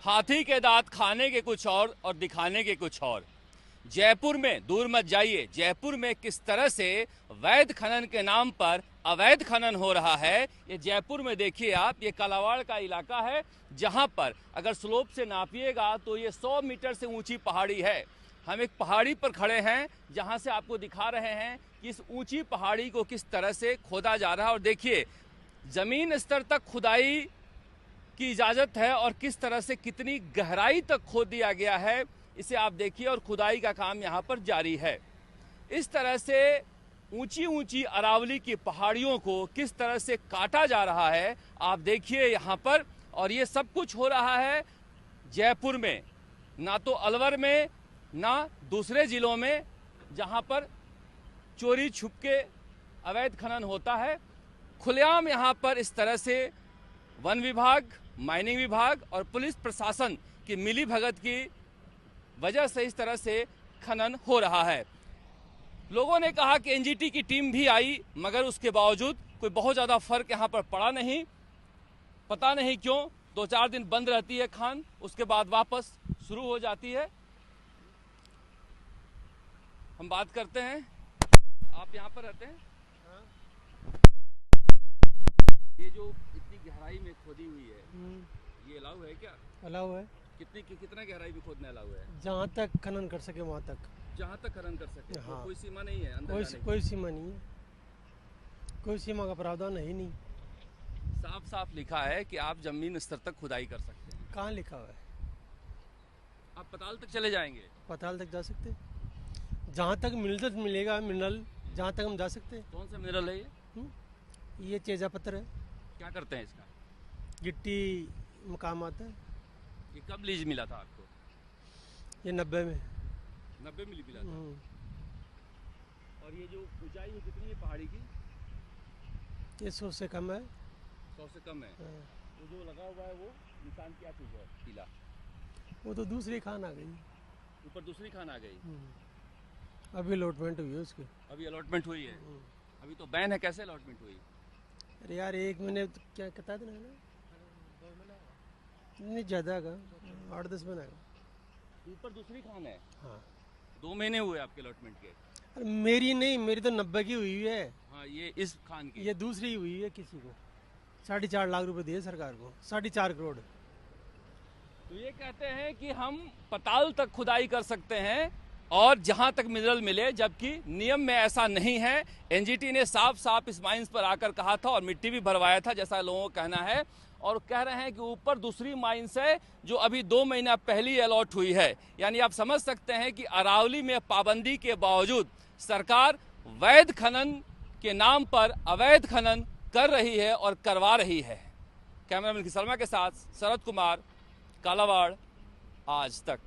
हाथी के दांत खाने के कुछ और दिखाने के कुछ और। जयपुर में, दूर मत जाइए, जयपुर में किस तरह से वैध खनन के नाम पर अवैध खनन हो रहा है। ये जयपुर में देखिए आप, ये कालावाड़ का इलाका है जहां पर अगर स्लोप से नापिएगा तो ये 100 मीटर से ऊंची पहाड़ी है। हम एक पहाड़ी पर खड़े हैं जहां से आपको दिखा रहे हैं कि इस ऊंची पहाड़ी को किस तरह से खोदा जा रहा है। और देखिए जमीन स्तर तक खुदाई की इजाज़त है और किस तरह से कितनी गहराई तक खोद दिया गया है, इसे आप देखिए। और खुदाई का काम यहाँ पर जारी है। इस तरह से ऊंची ऊंची अरावली की पहाड़ियों को किस तरह से काटा जा रहा है, आप देखिए यहाँ पर। और ये सब कुछ हो रहा है जयपुर में, ना तो अलवर में ना दूसरे ज़िलों में जहाँ पर चोरी छुपके अवैध खनन होता है। खुलेआम यहाँ पर इस तरह से वन विभाग, माइनिंग विभाग और पुलिस प्रशासन की मिलीभगत की वजह से इस तरह से खनन हो रहा है। लोगों ने कहा कि एनजीटी की टीम भी आई, मगर उसके बावजूद कोई बहुत ज़्यादा फर्क यहाँ पर पड़ा नहीं। पता नहीं क्यों 2-4 दिन बंद रहती है खान, उसके बाद वापस शुरू हो जाती है। हम बात करते हैं, आप यहाँ पर रहते हैं? हाँ। ये जो इतनी गहराई में खोदी हुई है, ये अलाउ है क्या? अलाउ है। कितना गहराई में खोदना अलाउ है? जहाँ तक खनन कर सके वहाँ तक। जहाँ तक खनन कर सके। हाँ। कोई सीमा नहीं है अंदर जाने की? कोई सीमा नहीं है, कोई सीमा का प्रावधान है ही नहीं। साफ साफ लिखा है कि आप जमीन स्तर तक खुदाई कर सकते हैं। कहाँ लिखा हुआ है? आप पताल तक चले जाएंगे? पताल तक जा सकते, जहाँ तक मिलेगा मिनरल, जहाँ तक हम जा सकते हैं। कौन सा मिनरल है ये? ये चेजा पत्थर है। क्या करते हैं इसका? गिट्टी में काम आता है। ये कब लीज मिला था आपको? ये 90 में। 90 में मिला था। और ये जो ऊंचाई है कितनी है पहाड़ी की? ये 100 से कम है। 100 से कम है। वो जो लगा हुआ है वो निशान क्या चीज़ है? पीला? वो तो दूसरी खान आ गई। ऊपर दूसरी खान आ गई। अभी अलॉटमेंट हुई है उसकी। अभी अलॉटमेंट हुई है? अभी तो बैन है, कैसे अलॉटमेंट हुई? अरे यार 1 महीने तो क्या कहता है ना, 2 महीना नहीं ज़्यादा का, 8-10 महीना का। ऊपर दूसरी खान है? हाँ। 2 महीने हुए आपके अलॉटमेंट के? अरे मेरी नहीं, मेरी तो 90 की हुई है। हाँ, ये इस खान की? ये दूसरी हुई है किसी को। 4.5 लाख रुपए दिए सरकार को, 4.5 करोड़। तो ये कहते हैं कि हम पताल तक खुदाई कर सकते हैं और जहां तक मिनरल मिले, जबकि नियम में ऐसा नहीं है। एनजीटी ने साफ साफ इस माइंस पर आकर कहा था और मिट्टी भी भरवाया था, जैसा लोगों का कहना है। और कह रहे हैं कि ऊपर दूसरी माइंस है जो अभी 2 महीना पहले ही अलॉट हुई है। यानी आप समझ सकते हैं कि अरावली में पाबंदी के बावजूद सरकार वैध खनन के नाम पर अवैध खनन कर रही है और करवा रही है। कैमरामैन की शर्मा के साथ शरद कुमार, कालावाड़, आज तक।